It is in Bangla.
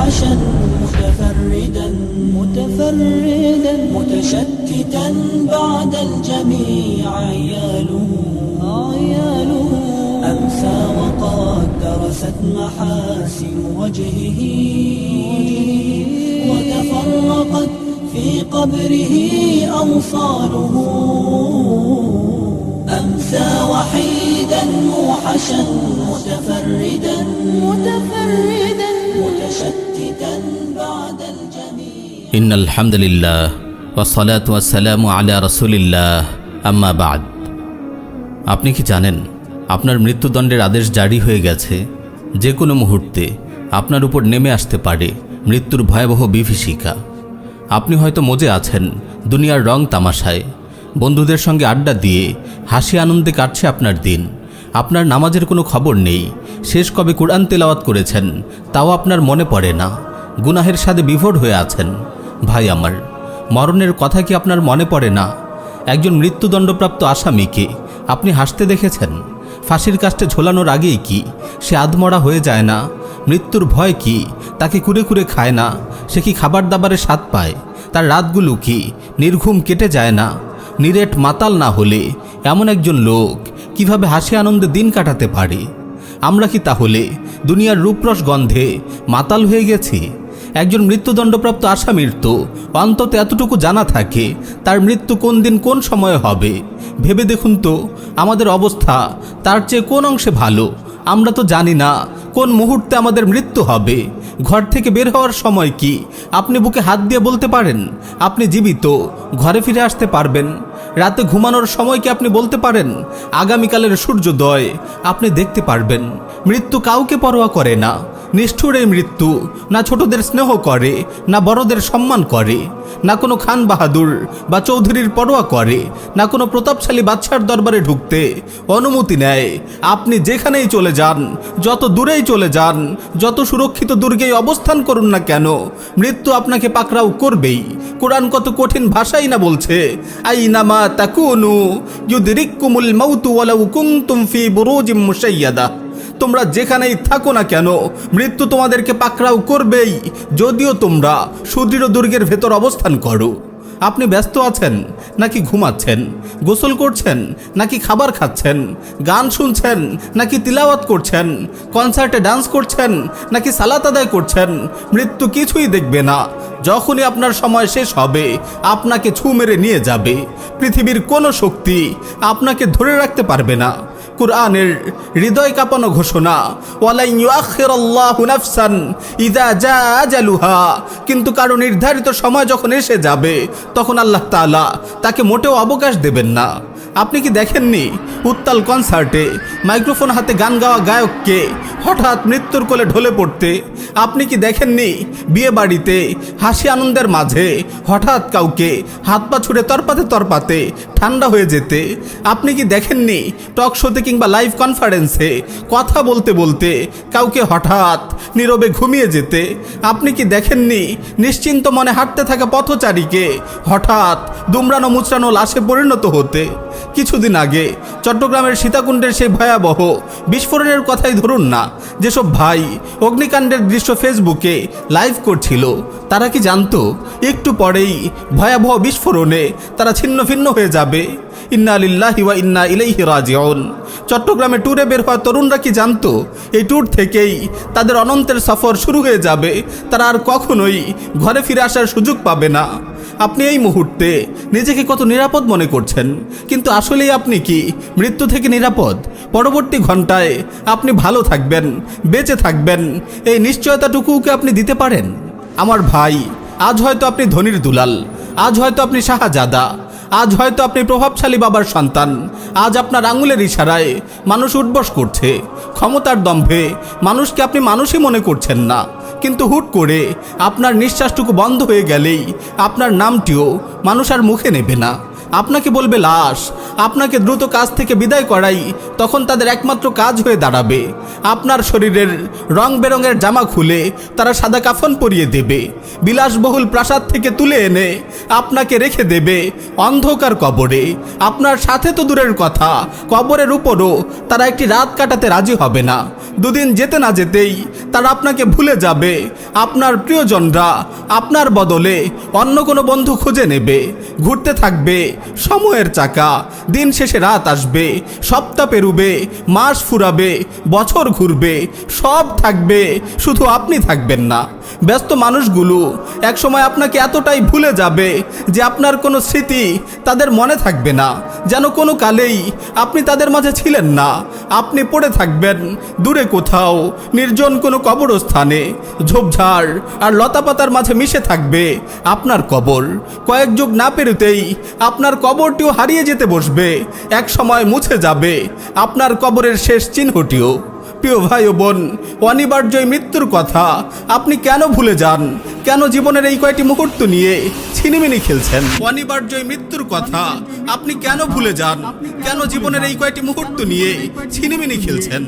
موحشا متفردا متشتتا بعد الجميع عياله أمسى وقد درست محاسن وجهه وتفرقت في قبره أوصاله أمسى وحيدا موحشا متفردا متشتتا بعد الجميع إن الحمد لله والصلاة والسلام على رسول الله أما بعد। আপনি কি জানেন আপনার মৃত্যুদণ্ডের আদেশ জারি হয়ে গেছে? যে কোনো মুহূর্তে আপনার উপর নেমে আসতে পারে মৃত্যুর ভয়াবহ বিভীষিকা। আপনি হয়তো মজে আছেন দুনিয়ার রং তামাশায়, বন্ধুদের সঙ্গে আড্ডা দিয়ে হাসি আনন্দে কাটছে আপনার দিন। আপনার নামাজের কোনো খবর নেই, শেষ কবে কুরআন তেলাওয়াত করেছেন তাও আপনার মনে পড়ে না, গুনাহের স্বাদে বিভোর হয়ে আছেন। ভাই আমার, মরণের কথা কি আপনার মনে পড়ে না? একজন মৃত্যুদণ্ডপ্রাপ্ত আসামিকে আপনি হাসতে দেখেছেন? ফাঁসির কাস্টে ঝোলানোর আগেই কি সে আধমরা হয়ে যায় না? মৃত্যুর ভয় কি তাকে কুরে কুরে খায় না? সে কি খাবার দাবারে স্বাদ পায়? তার রাতগুলো কি নির্ঘুম কেটে যায় না? নিরেট মাতাল না হলে এমন একজন লোক কিভাবে হাসি আনন্দে দিন কাটাতে পারে? আমরা কি তাহলে দুনিয়ার রূপরস গন্ধে মাতাল হয়ে গেছি? একজন মৃত্যুদণ্ডপ্রাপ্ত আসামির তো অন্তত এতটুকু জানা থাকে তার মৃত্যু কোন দিন কোন সময়ে হবে। ভেবে দেখুন তো আমাদের অবস্থা তার চেয়ে কোন অংশে ভালো? আমরা তো জানি না কোন মুহূর্তে আমাদের মৃত্যু হবে। ঘর থেকে বের হওয়ার সময় কি আপনি বুকে হাত দিয়ে বলতে পারেন আপনি জীবিত, ঘরে ফিরে আসতে পারবেন? রাতে ঘুমানোর সময় কি আপনি বলতে পারেন আগামীকালের সূর্যোদয় আপনি দেখতে পারবেন? মৃত্যু কাউকে পরোয়া করে না। নিষ্ঠুর এই মৃত্যু না ছোটদের স্নেহ করে, না বড়দের সম্মান করে, না কোনো খান বাহাদুর বা চৌধুরীর পরোয়া করে, না কোনো প্রতাপশালী বাদশার দরবারে ঢুকতে অনুমতি নেয়। আপনি যেখানেই চলে যান, যত দূরেই চলে যান, যত সুরক্ষিত দুর্গেই অবস্থান করুন না কেন, মৃত্যু আপনাকে পাকড়াও করবেই। কোরআন কত কঠিন ভাষাই না বলছে, আইনামা তাকুনু ইউদরিকুমুল মাউতু ওয়ালাউ কুনতুম ফি বুরুজিম মুশাইয়াদা। তোমরা যেখানেই থাকো না কেন মৃত্যু তোমাদেরকে পাকড়াও করবেই, যদিও তোমরা সুদৃঢ় দুর্গের ভেতর অবস্থান করো। আপনি ব্যস্ত আছেন নাকি ঘুমাচ্ছেন? গোসল করছেন নাকি খাবার খাচ্ছেন? গান শুনছেন নাকি তিলাওয়াত করছেন? কনসার্টে ডান্স করছেন নাকি সালাত আদায় করছেন? মৃত্যু কিছুই দেখবে না। যখনই আপনার সময় শেষ হবে আপনাকে ছু মেরে নিয়ে যাবে। পৃথিবীর কোনো শক্তি আপনাকে ধরে রাখতে পারবে না। কুরআনের হৃদয় কাঁপানো ঘোষণা, ওয়ালাই ইউআখিরুল্লাহু নাফসান ইযা জা আজালুহা। কিন্তু কারো নির্ধারিত সময় যখন এসে যাবে তখন আল্লাহ তাআলা তাকে মোটেও অবকাশ দেবেন না। আপনি কি দেখেননি উত্তাল কনসার্টে মাইক্রোফোন হাতে গান গাওয়া গায়ককে হঠাৎ মৃত্যুর কোলে ঢলে পড়তে? আপনি কি দেখেননি বিয়ে বাড়িতে হাসি আনন্দের মাঝে হঠাৎ কাউকে হাত পা ছুড়ে তরপাতে ঠান্ডা হয়ে যেতে? আপনি কি দেখেননি টক শোতে কিংবা লাইভ কনফারেন্সে কথা বলতে বলতে কাউকে হঠাৎ নীরবে ঘুমিয়ে যেতে? আপনি কি দেখেননি নিশ্চিন্ত মনে হাঁটতে থাকা পথচারীকে হঠাৎ দুমড়ানো মুচড়ানো লাশে পরিণত হতে? কিছুদিন আগে চট্টগ্রামের সীতাকুণ্ডের সেই ভয়াবহ বিস্ফোরণের কথাই ধরুন না। যেসব ভাই অগ্নিকাণ্ডের দৃশ্য ফেসবুকে লাইভ করছিল তারা কি জানতো একটু পরেই ভয়াবহ বিস্ফোরণে তারা ছিন্ন ভিন্ন হয়ে যাবে? ইন্না লিল্লাহি ওয়া ইন্না ইলাইহি রাজিউন। চট্টগ্রামে ট্যুরে বের হওয়া তরুণরা কি জানতো এই ট্যুর থেকেই তাদের অনন্তের সফর শুরু হয়ে যাবে? তারা আর কখনোই ঘরে ফিরে আসার সুযোগ পাবে না। আপনি এই মুহূর্তে নিজেকে কত নিরাপদ মনে করছেন, কিন্তু আসলেই আপনি কি মৃত্যু থেকে নিরাপদ? পরবর্তী ঘন্টায় আপনি ভালো থাকবেন, বেঁচে থাকবেন, এই নিশ্চয়তাটুকুকে আপনি দিতে পারেন? আমার ভাই, আজ হয়তো আপনি ধনীর দুলাল, আজ হয়তো আপনি শাহজাদা, আজ হয়তো আপনি প্রভাবশালী বাবার সন্তান, আজ আপনার আঙুলের ইশারায় মানুষ উঠবস করছে, ক্ষমতার দম্ভে মানুষকে আপনি মানুষই মনে করছেন না। কিন্তু হুট করে আপনার নিঃশ্বাসটুকু বন্ধ হয়ে গেলেই আপনার নামটিও মানুষ আর মুখে নেবে না। আপনাকে বলবে লাশ। আপনাকে দ্রুত কাজ থেকে বিদায় করাই তখন তাদের একমাত্র কাজ হয়ে দাঁড়াবে। আপনার শরীরের রং বেরঙের জামা খুলে তারা সাদা কাফন পরিয়ে দেবে, বিলাসবহুল প্রাসাদ থেকে তুলে এনে আপনাকে রেখে দেবে অন্ধকার কবরে। আপনার সাথে তো দূরের কথা, কবরের উপরও তারা একটি রাত কাটাতে রাজি হবে না। দুদিন যেতে না যেতেই তারা আপনাকে ভুলে যাবে। আপনার প্রিয়জনরা আপনার বদলে অন্য কোনো বন্ধু খুঁজে নেবে। ঘুরতে থাকবে সময়ের চাকা, দিন শেষে রাত আসবে, সপ্তাহ পেরুবে, মাস ফুরাবে, বছর ঘুরবে, সব থাকবে, শুধু আপনি থাকবেন না। ব্যস্ত মানুষগুলো একসময় আপনাকে এতটাই ভুলে যাবে যে আপনার কোনো স্মৃতি তাদের মনে থাকবে না, যেন কোনো কালেই আপনি তাদের মাঝে ছিলেন না। আপনি পড়ে থাকবেন দূরে কোথাও নির্জন কোনো কবরস্থানে, ঝোপঝাড় আর লতাপাতার মাঝে মিশে থাকবে আপনার কবর। কয়েক যুগ না পেরোতেই আপনার কবরটিও হারিয়ে যেতে বসবে, এক সময় মুছে যাবে আপনার কবরের শেষ চিহ্নটিও। প্রিয় ভাই ও বোন, অনিবার্যই মৃত্যুর কথা আপনি কেন ভুলে যান? কেন জীবনের এই কয়টি মুহূর্ত নিয়ে ছিনিমিনি খেলছেন? অনিবার্যই মৃত্যুর কথা আপনি কেন ভুলে যান? কেন জীবনের এই কয়টি মুহূর্ত নিয়ে ছিনিমিনি খেলছেন?